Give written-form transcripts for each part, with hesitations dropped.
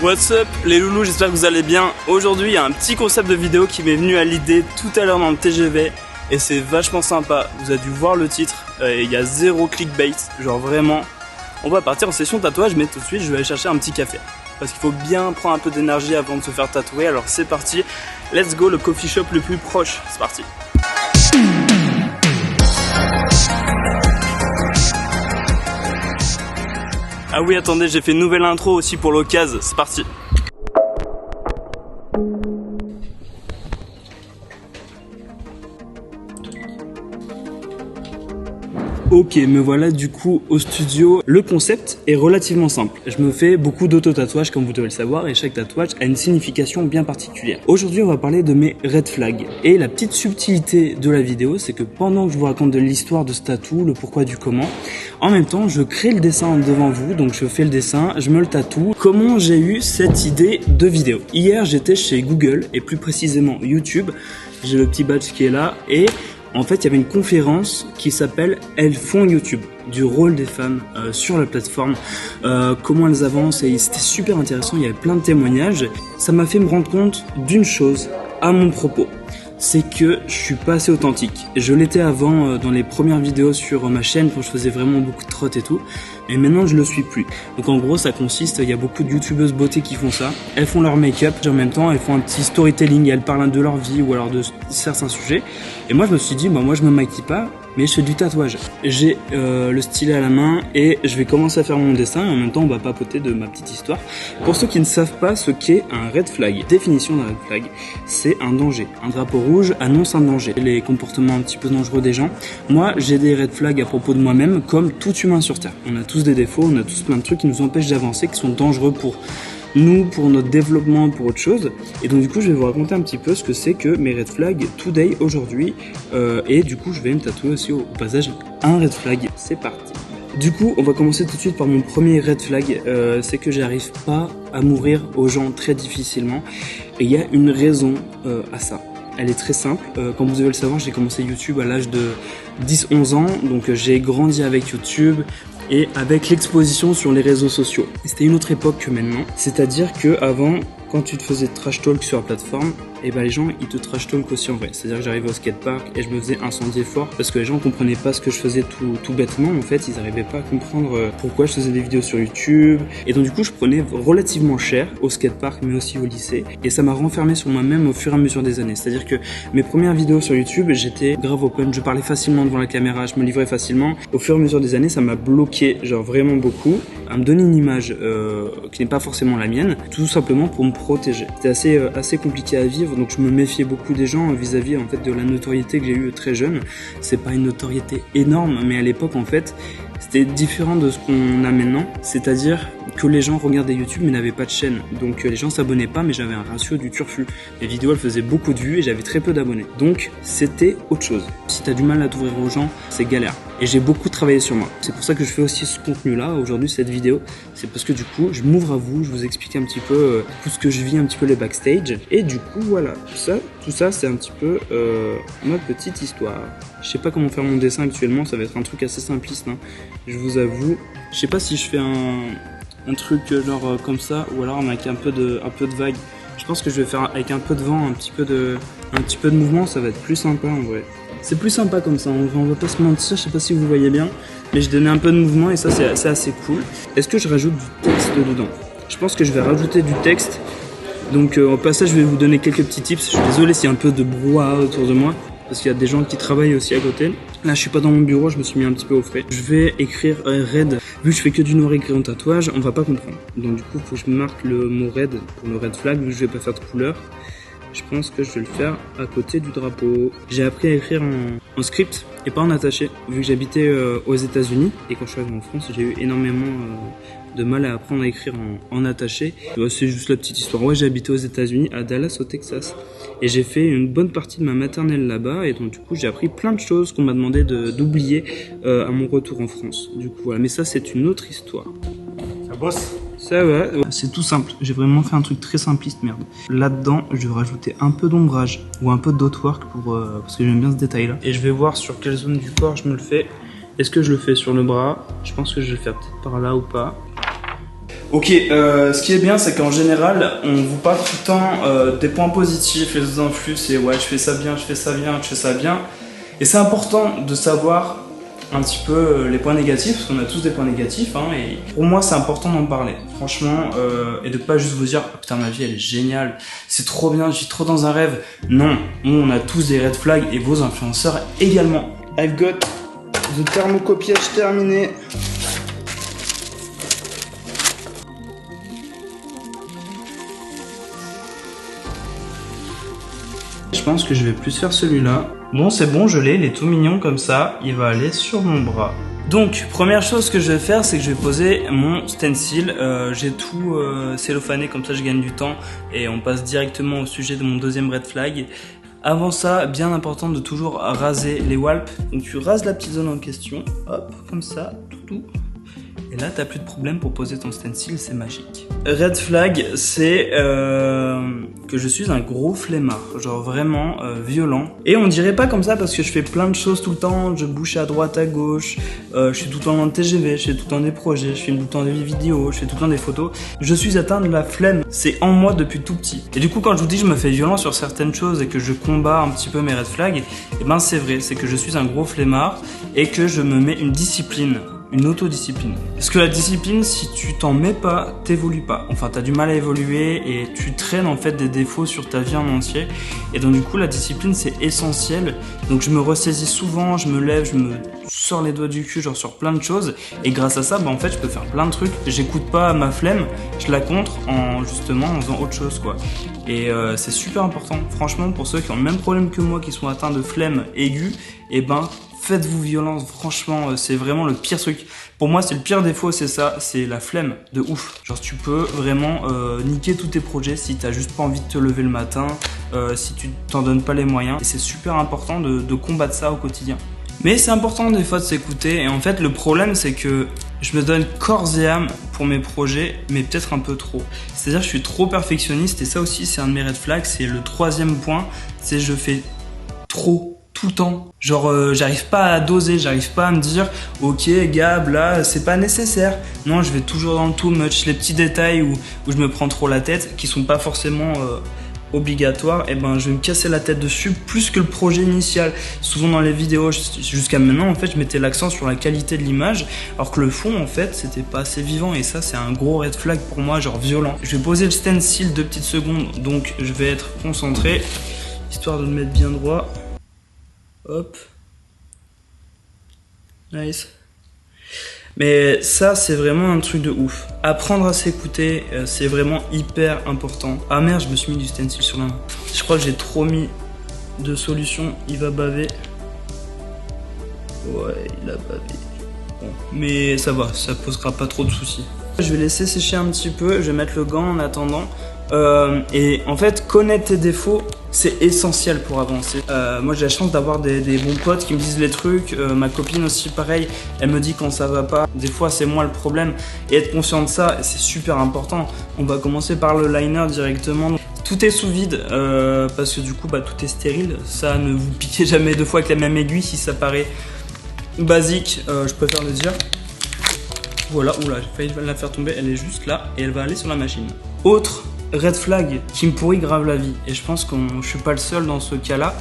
What's up les loulous, j'espère que vous allez bien. Aujourd'hui il y a un petit concept de vidéo qui m'est venu à l'idée tout à l'heure dans le TGV. Et c'est vachement sympa, vous avez dû voir le titre, il y a zéro clickbait. Genre vraiment, on va partir en session tatouage mais tout de suite je vais aller chercher un petit café. Parce qu'il faut bien prendre un peu d'énergie avant de se faire tatouer. Alors c'est parti, let's go, le coffee shop le plus proche, c'est parti. Ah oui, attendez, j'ai fait une nouvelle intro aussi pour l'occasion, c'est parti. Ok, me voilà du coup au studio. Le concept est relativement simple. Je me fais beaucoup d'auto-tatouages comme vous devez le savoir et chaque tatouage a une signification bien particulière. Aujourd'hui on va parler de mes red flags. Et la petite subtilité de la vidéo, c'est que pendant que je vous raconte de l'histoire de ce tatou, le pourquoi du comment, en même temps je crée le dessin devant vous, donc je fais le dessin, je me le tatoue. Comment j'ai eu cette idée de vidéo? Hier j'étais chez Google et plus précisément YouTube. J'ai le petit badge qui est là et en fait, il y avait une conférence qui s'appelle « Elles font YouTube », du rôle des femmes sur la plateforme, comment elles avancent, et c'était super intéressant, il y avait plein de témoignages. Ça m'a fait me rendre compte d'une chose à mon propos, c'est que je suis pas assez authentique. Je l'étais avant dans les premières vidéos sur ma chaîne quand je faisais vraiment beaucoup de trottes et tout, et maintenant je le suis plus. Donc en gros ça consiste, il y a beaucoup de youtubeuses beauté qui font ça, elles font leur make-up, en même temps elles font un petit storytelling, elles parlent de leur vie ou alors de certains sujets, et moi je me suis dit, bah moi je me maquille pas, mais je fais du tatouage. J'ai le stylet à la main et je vais commencer à faire mon dessin et en même temps on va papoter de ma petite histoire. Pour ceux qui ne savent pas ce qu'est un red flag, définition d'un red flag, c'est un danger. Un drapeau rouge annonce un danger. Les comportements un petit peu dangereux des gens. Moi j'ai des red flags à propos de moi-même comme tout humain sur Terre. On a tous des défauts, on a tous plein de trucs qui nous empêchent d'avancer, qui sont dangereux pour nous, pour notre développement, pour autre chose. Et donc du coup je vais vous raconter un petit peu ce que c'est que mes red flags today, aujourd'hui, et du coup je vais me tatouer aussi au passage un red flag. C'est parti. Du coup on va commencer tout de suite par mon premier red flag, c'est que j'arrive pas à m'ouvrir aux gens très difficilement, et il y a une raison à ça. Elle est très simple, comme vous devez le savoir, j'ai commencé YouTube à l'âge de 10-11 ans, donc j'ai grandi avec YouTube et avec l'exposition sur les réseaux sociaux. C'était une autre époque que maintenant, c'est-à-dire que avant, quand tu te faisais trash talk sur la plateforme, et ben les gens ils te trash talk aussi en vrai. C'est-à-dire que j'arrivais au skatepark et je me faisais incendier fort parce que les gens comprenaient pas ce que je faisais tout bêtement. En fait, ils arrivaient pas à comprendre pourquoi je faisais des vidéos sur YouTube. Et donc du coup, je prenais relativement cher au skatepark mais aussi au lycée. Et ça m'a renfermé sur moi-même au fur et à mesure des années. C'est-à-dire que mes premières vidéos sur YouTube, j'étais grave open, je parlais facilement devant la caméra, je me livrais facilement. Au fur et à mesure des années, ça m'a bloqué, genre vraiment beaucoup, à me donner une image qui n'est pas forcément la mienne, tout simplement pour me protéger. C'était assez compliqué à vivre. Donc je me méfiais beaucoup des gens vis-à-vis en fait de la notoriété que j'ai eue très jeune. C'est pas une notoriété énorme, mais à l'époque en fait c'était différent de ce qu'on a maintenant, c'est-à-dire que les gens regardaient YouTube mais n'avaient pas de chaîne, donc les gens s'abonnaient pas, mais j'avais un ratio du turfu. Les vidéos elles faisaient beaucoup de vues et j'avais très peu d'abonnés, donc c'était autre chose. Si t'as du mal à t'ouvrir aux gens, c'est galère. Et j'ai beaucoup travaillé sur moi. C'est pour ça que je fais aussi ce contenu-là, aujourd'hui, cette vidéo. C'est parce que du coup, je m'ouvre à vous, je vous explique un petit peu tout ce que je vis, un petit peu les backstage. Et du coup, voilà, tout ça, c'est un petit peu ma petite histoire. Je sais pas comment faire mon dessin actuellement, ça va être un truc assez simpliste, hein. Je vous avoue. Je sais pas si je fais un truc genre comme ça, ou alors avec un peu de vague. Je pense que je vais faire avec un peu de vent, un petit peu de mouvement, ça va être plus sympa en vrai. C'est plus sympa comme ça, on va pas se mentir, je sais pas si vous voyez bien, mais je donnais un peu de mouvement et ça c'est assez cool. Est-ce que je rajoute du texte dedans? Je pense que je vais rajouter du texte, donc au passage je vais vous donner quelques petits tips. Je suis désolé s'il y a un peu de brouhaha autour de moi, parce qu'il y a des gens qui travaillent aussi à côté. Là je suis pas dans mon bureau, je me suis mis un petit peu au frais. Je vais écrire red, vu que je fais que du noir écrit en tatouage, on va pas comprendre. Donc du coup faut que je marque le mot red pour le red flag, vu que je vais pas faire de couleur. Je pense que je vais le faire à côté du drapeau. J'ai appris à écrire en script et pas en attaché, vu que j'habitais aux États-Unis. Et quand je suis arrivé en France, j'ai eu énormément de mal à apprendre à écrire en attaché. C'est juste la petite histoire. Ouais, j'ai habité aux États-Unis, à Dallas, au Texas. Et j'ai fait une bonne partie de ma maternelle là-bas. Et donc, du coup, j'ai appris plein de choses qu'on m'a demandé d'oublier à mon retour en France. Du coup, voilà. Mais ça, c'est une autre histoire. Ça bosse? Ça va, c'est tout simple. J'ai vraiment fait un truc très simpliste, merde. Là-dedans, je vais rajouter un peu d'ombrage ou un peu d'outwork parce que j'aime bien ce détail-là. Et je vais voir sur quelle zone du corps je me le fais. Est-ce que je le fais sur le bras? Je pense que je vais le faire peut-être par là ou pas. Ok, ce qui est bien, c'est qu'en général, on vous parle tout le temps des points positifs, les autres influx, c'est ouais, je fais ça bien, je fais ça bien, je fais ça bien. Et c'est important de savoir un petit peu les points négatifs, parce qu'on a tous des points négatifs, hein, et pour moi, c'est important d'en parler, franchement, et de pas juste vous dire, oh, putain, ma vie, elle est géniale, c'est trop bien, je suis trop dans un rêve. Non, on a tous des red flags, et vos influenceurs également. I've got the thermocopiage terminé. Je pense que je vais plus faire celui-là. Bon, c'est bon, je l'ai, il est tout mignon comme ça. Il va aller sur mon bras. Donc, première chose que je vais faire, c'est que je vais poser mon stencil. J'ai tout cellophané, comme ça je gagne du temps. Et on passe directement au sujet de mon deuxième red flag. Avant ça, bien important de toujours raser les walps. Donc tu rases la petite zone en question. Hop, comme ça, tout. Et là, t'as plus de problème pour poser ton stencil, c'est magique. Red flag, c'est que je suis un gros flemmard, genre vraiment violent. Et on dirait pas comme ça parce que je fais plein de choses tout le temps, je bouge à droite, à gauche, je suis tout le temps dans le TGV, je fais tout le temps des projets, je filme tout le temps des vidéos, je fais tout le temps des photos. Je suis atteint de la flemme, c'est en moi depuis tout petit. Et du coup, quand je vous dis que je me fais violent sur certaines choses et que je combats un petit peu mes red flags, et ben c'est vrai, c'est que je suis un gros flemmard et que je me mets une discipline. Une autodiscipline. Parce que la discipline, si tu t'en mets pas, t'évolues pas. Enfin, t'as du mal à évoluer et tu traînes en fait des défauts sur ta vie en entier. Et donc du coup, la discipline, c'est essentiel. Donc je me ressaisis souvent, je me lève, je me sors les doigts du cul, genre sur plein de choses. Et grâce à ça, bah en fait, je peux faire plein de trucs. J'écoute pas ma flemme, je la contre en justement en faisant autre chose, quoi. Et c'est super important. Franchement, pour ceux qui ont le même problème que moi, qui sont atteints de flemme aiguë, et ben faites-vous violence, franchement, c'est vraiment le pire truc. Pour moi, c'est le pire défaut, c'est ça, c'est la flemme de ouf. Genre, tu peux vraiment niquer tous tes projets si t'as juste pas envie de te lever le matin, si tu t'en donnes pas les moyens. Et c'est super important de combattre ça au quotidien. Mais c'est important des fois de s'écouter. Et en fait, le problème, c'est que je me donne corps et âme pour mes projets, mais peut-être un peu trop. C'est-à-dire, je suis trop perfectionniste et ça aussi, c'est un de mes red flags. C'est le troisième point, c'est je fais trop. Tout le temps. Genre, j'arrive pas à doser, j'arrive pas à me dire ok Gab, là c'est pas nécessaire. Non, je vais toujours dans le too much. Les petits détails où je me prends trop la tête, qui sont pas forcément obligatoires, et ben je vais me casser la tête dessus plus que le projet initial. Souvent dans les vidéos, jusqu'à maintenant, en fait, je mettais l'accent sur la qualité de l'image, alors que le fond, en fait, c'était pas assez vivant. Et ça, c'est un gros red flag pour moi, genre violent. Je vais poser le stencil 2 petites secondes, donc je vais être concentré, histoire de me mettre bien droit. Hop. Nice. Mais ça, c'est vraiment un truc de ouf. Apprendre à s'écouter, c'est vraiment hyper important. Ah merde, je me suis mis du stencil sur la main. Je crois que j'ai trop mis de solution. Il va baver. Ouais, il a bavé. Bon. Mais ça va, ça posera pas trop de soucis. Je vais laisser sécher un petit peu. Je vais mettre le gant en attendant. Et en fait, connaître tes défauts, c'est essentiel pour avancer. Moi, j'ai la chance d'avoir des bons potes qui me disent les trucs. Ma copine aussi, pareil, elle me dit quand ça va pas. Des fois, c'est moi le problème. Et être conscient de ça, c'est super important. On va commencer par le liner directement. Tout est sous vide parce que du coup, bah, tout est stérile. Ça, ne vous piquez jamais 2 fois avec la même aiguille si ça paraît basique. Je préfère le dire. Voilà, oula, j'ai failli la faire tomber. Elle est juste là et elle va aller sur la machine. Autre red flag qui me pourrit grave la vie, et je pense que je suis pas le seul dans ce cas-là,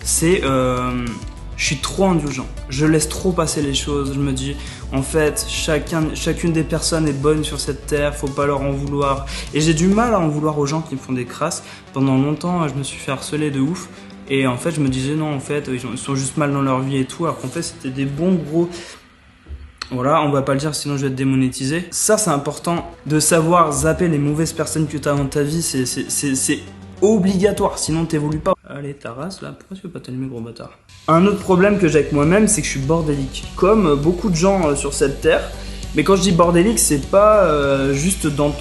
c'est je suis trop indulgent. Je laisse trop passer les choses. Je me dis, en fait, chacune des personnes est bonne sur cette terre, faut pas leur en vouloir. Et j'ai du mal à en vouloir aux gens qui me font des crasses. Pendant longtemps, je me suis fait harceler de ouf. Et en fait, je me disais, non, en fait, ils sont juste mal dans leur vie et tout. Alors qu'en fait, c'était des bons gros... Voilà, on va pas le dire sinon je vais être démonétisé. Ça, c'est important de savoir zapper les mauvaises personnes que tu as dans ta vie. C'est obligatoire, sinon t'évolues pas. Allez, ta race là, pourquoi tu veux pas t'allumer, gros bâtard? Un autre problème que j'ai avec moi-même, c'est que je suis bordélique. Comme beaucoup de gens sur cette terre. Mais quand je dis bordélique, c'est pas juste dans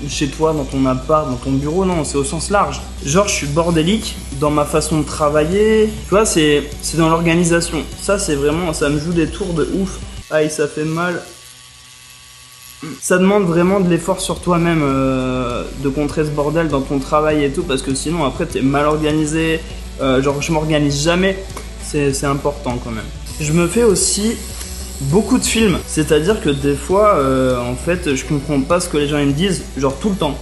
chez toi, dans ton appart, dans ton bureau, non, c'est au sens large. Genre, je suis bordélique dans ma façon de travailler, tu vois, c'est dans l'organisation. Ça, c'est vraiment, ça me joue des tours de ouf. Aïe, ça fait mal. Ça demande vraiment de l'effort sur toi-même de contrer ce bordel dans ton travail et tout, parce que sinon, après, t'es mal organisé. Genre, je m'organise jamais. C'est important quand même. Je me fais aussi beaucoup de films. C'est-à-dire que des fois, en fait, je comprends pas ce que les gens ils me disent, genre tout le temps.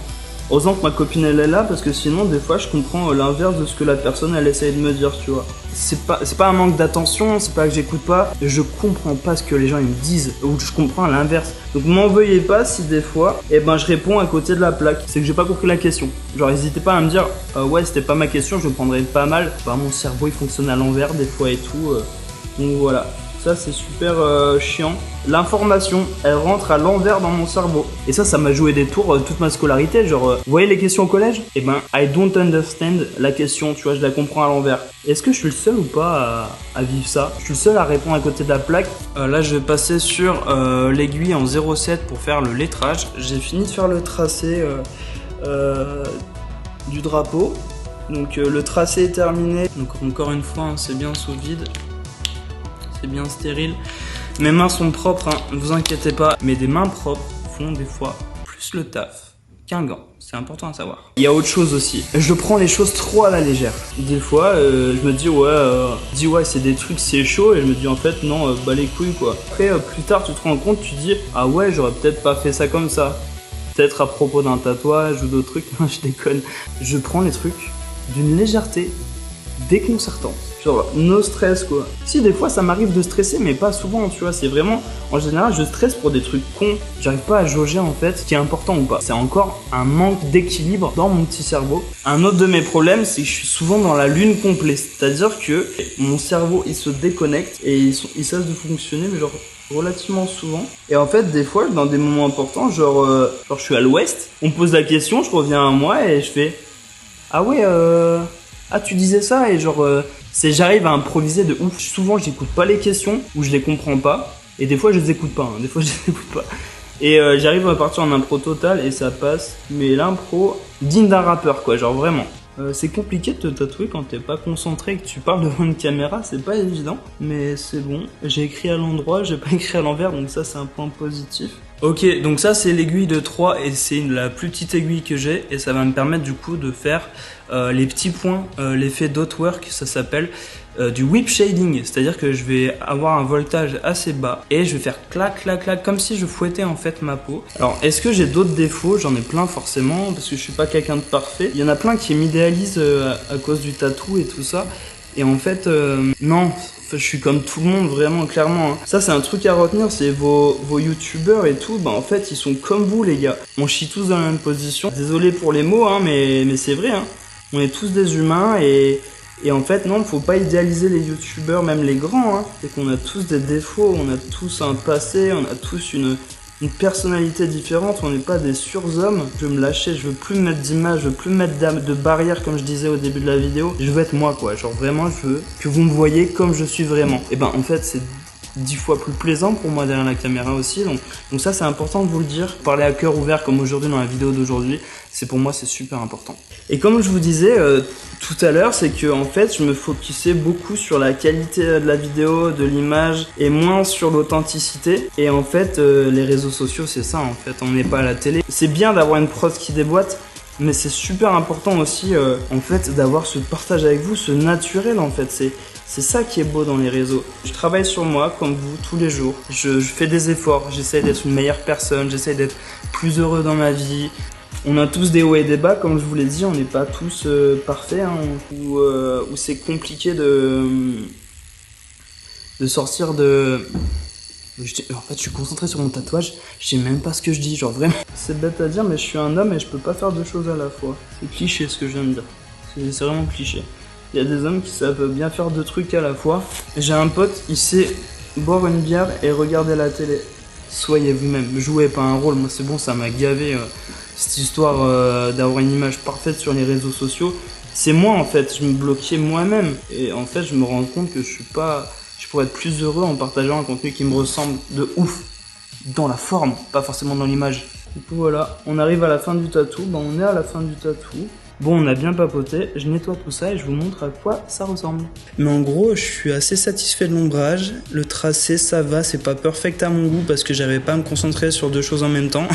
Heureusement que ma copine elle est là parce que sinon des fois je comprends l'inverse de ce que la personne elle essaye de me dire, tu vois. C'est pas un manque d'attention, c'est pas que j'écoute pas, je comprends pas ce que les gens ils me disent ou je comprends l'inverse. Donc m'en veuillez pas si des fois je réponds à côté de la plaque, c'est que j'ai pas compris la question. Genre n'hésitez pas à me dire ouais c'était pas ma question, je le prendrais pas mal. Mon cerveau il fonctionne à l'envers des fois et tout. Donc voilà. Ça c'est super chiant. L'information, elle rentre à l'envers dans mon cerveau. Et ça m'a joué des tours toute ma scolarité. Genre, vous voyez les questions au collège? I don't understand la question, tu vois, je la comprends à l'envers. Est-ce que je suis le seul ou pas à vivre ça? Je suis le seul à répondre à côté de la plaque. Là, je vais passer sur l'aiguille en 0,7 pour faire le lettrage. J'ai fini de faire le tracé du drapeau. Donc, le tracé est terminé. Donc, encore une fois, hein, c'est bien sous vide. C'est bien stérile. Mes mains sont propres, hein, ne vous inquiétez pas. Mais des mains propres font des fois plus le taf qu'un gant. C'est important à savoir. Il y a autre chose aussi. Je prends les choses trop à la légère. Des fois, je me dis ouais, c'est des trucs, c'est chaud. Et je me dis en fait, non, bah les couilles quoi. Après, plus tard, tu te rends compte, tu dis ah ouais, j'aurais peut-être pas fait ça comme ça. Peut-être à propos d'un tatouage ou d'autres trucs. Je déconne. Je prends les trucs d'une légèreté déconcertante. Genre, no stress quoi. Si des fois ça m'arrive de stresser, mais pas souvent, tu vois. C'est vraiment, en général, je stresse pour des trucs cons. J'arrive pas à jauger en fait ce qui est important ou pas. C'est encore un manque d'équilibre dans mon petit cerveau. Un autre de mes problèmes, c'est que je suis souvent dans la lune complète. C'est-à-dire que mon cerveau il se déconnecte et il cesse de fonctionner, mais genre relativement souvent. Et en fait, des fois, dans des moments importants, genre je suis à l'ouest, on me pose la question, je reviens à moi et je fais ah ouais, ah tu disais ça et genre j'arrive à improviser de ouf. Souvent j'écoute pas les questions ou je les comprends pas et des fois je les écoute pas, hein. Des fois je les écoute pas. Et j'arrive à partir en impro total et ça passe. Mais l'impro digne d'un rappeur quoi, genre vraiment. C'est compliqué de te tatouer quand t'es pas concentré et que tu parles devant une caméra, c'est pas évident. Mais c'est bon, j'ai écrit à l'endroit, j'ai pas écrit à l'envers, donc ça c'est un point positif. Ok, donc ça c'est l'aiguille de 3 et c'est la plus petite aiguille que j'ai et ça va me permettre du coup de faire les petits points, l'effet dot work, ça s'appelle du whip shading, c'est-à-dire que je vais avoir un voltage assez bas et je vais faire clac clac clac comme si je fouettais en fait ma peau. Alors est-ce que j'ai d'autres défauts? J'en ai plein forcément parce que je suis pas quelqu'un de parfait. Il y en a plein qui m'idéalisent à cause du tatou et tout ça et en fait non. Je suis comme tout le monde, vraiment, clairement. Hein. Ça, c'est un truc à retenir, c'est vos youtubeurs et tout, en fait, ils sont comme vous, les gars. On chie tous dans la même position. Désolé pour les mots, hein, mais c'est vrai. Hein. On est tous des humains et en fait, non, faut pas idéaliser les youtubeurs, même les grands. Hein. C'est qu'on a tous des défauts, on a tous un passé, on a tous une personnalité différente, on n'est pas des surhommes. Je veux me lâcher, je veux plus me mettre d'image, je veux plus me mettre de barrière comme je disais au début de la vidéo. Je veux être moi quoi, genre vraiment je veux que vous me voyez comme je suis vraiment. Et en fait c'est 10 fois plus plaisant pour moi derrière la caméra aussi, donc ça c'est important de vous le dire. Parler à cœur ouvert comme aujourd'hui dans la vidéo d'aujourd'hui, pour moi c'est super important. Et comme je vous disais tout à l'heure, c'est que en fait je me focusais beaucoup sur la qualité de la vidéo, de l'image et moins sur l'authenticité. Et en fait les réseaux sociaux c'est ça en fait, on n'est pas à la télé. C'est bien d'avoir une prod qui déboîte, mais c'est super important aussi en fait d'avoir ce partage avec vous, ce naturel en fait. C'est ça qui est beau dans les réseaux. Je travaille sur moi comme vous tous les jours. Je fais des efforts, j'essaie d'être une meilleure personne, j'essaie d'être plus heureux dans ma vie. On a tous des hauts et des bas, comme je vous l'ai dit, on n'est pas tous parfaits, hein, où c'est compliqué de sortir de... En fait, je suis concentré sur mon tatouage, je sais même pas ce que je dis, genre vraiment. C'est bête à dire, mais je suis un homme et je peux pas faire deux choses à la fois. C'est cliché ce que je viens de dire. C'est vraiment cliché. Il y a des hommes qui savent bien faire deux trucs à la fois. J'ai un pote, il sait boire une bière et regarder la télé. Soyez vous-même, jouez pas un rôle. Moi, c'est bon, ça m'a gavé cette histoire d'avoir une image parfaite sur les réseaux sociaux. C'est moi en fait, je me bloquais moi-même. Et en fait, je me rends compte que je pourrais être plus heureux en partageant un contenu qui me ressemble de ouf. Dans la forme, pas forcément dans l'image. Du coup, voilà, on arrive à la fin du tatou. On est à la fin du tatou. Bon, on a bien papoté, je nettoie tout ça et je vous montre à quoi ça ressemble. Mais en gros, je suis assez satisfait de l'ombrage. Le tracé, ça va, c'est pas perfect à mon goût parce que j'arrivais pas à me concentrer sur deux choses en même temps.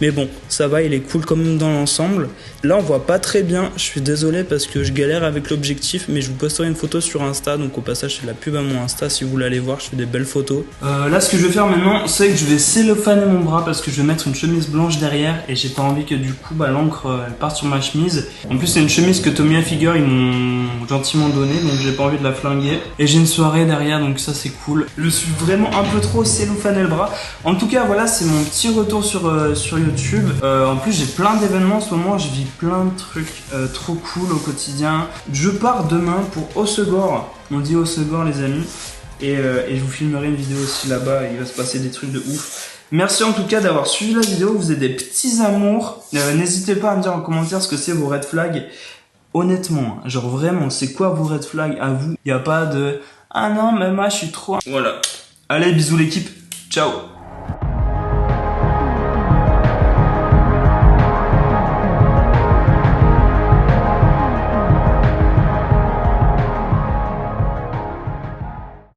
Mais bon, ça va, il est cool quand même dans l'ensemble. Là, on voit pas très bien, je suis désolé parce que je galère avec l'objectif, mais je vous posterai une photo sur Insta. Donc au passage, c'est de la pub à mon Insta si vous voulez aller voir, je fais des belles photos. Là, ce que je vais faire maintenant, c'est que je vais cellophaner mon bras parce que je vais mettre une chemise blanche derrière et j'ai pas envie que du coup, l'encre elle parte sur ma chemise. En plus, c'est une chemise que Tommy Hilfiger ils m'ont gentiment donnée, donc j'ai pas envie de la flinguer. Et j'ai une soirée derrière, donc ça c'est cool. Je suis vraiment un peu trop cellophané le bras. En tout cas, voilà, c'est mon petit retour sur YouTube. En plus, j'ai plein d'événements en ce moment, je vis plein de trucs trop cool au quotidien. Je pars demain pour Hossegor. On dit Hossegor, les amis. Et je vous filmerai une vidéo aussi là-bas, il va se passer des trucs de ouf. Merci en tout cas d'avoir suivi la vidéo, vous êtes des petits amours. N'hésitez pas à me dire en commentaire ce que c'est vos red flags. Honnêtement, genre vraiment, c'est quoi vos red flags à vous? Il n'y a pas de « Ah non, mais moi je suis trop... » Voilà. Allez, bisous l'équipe, ciao.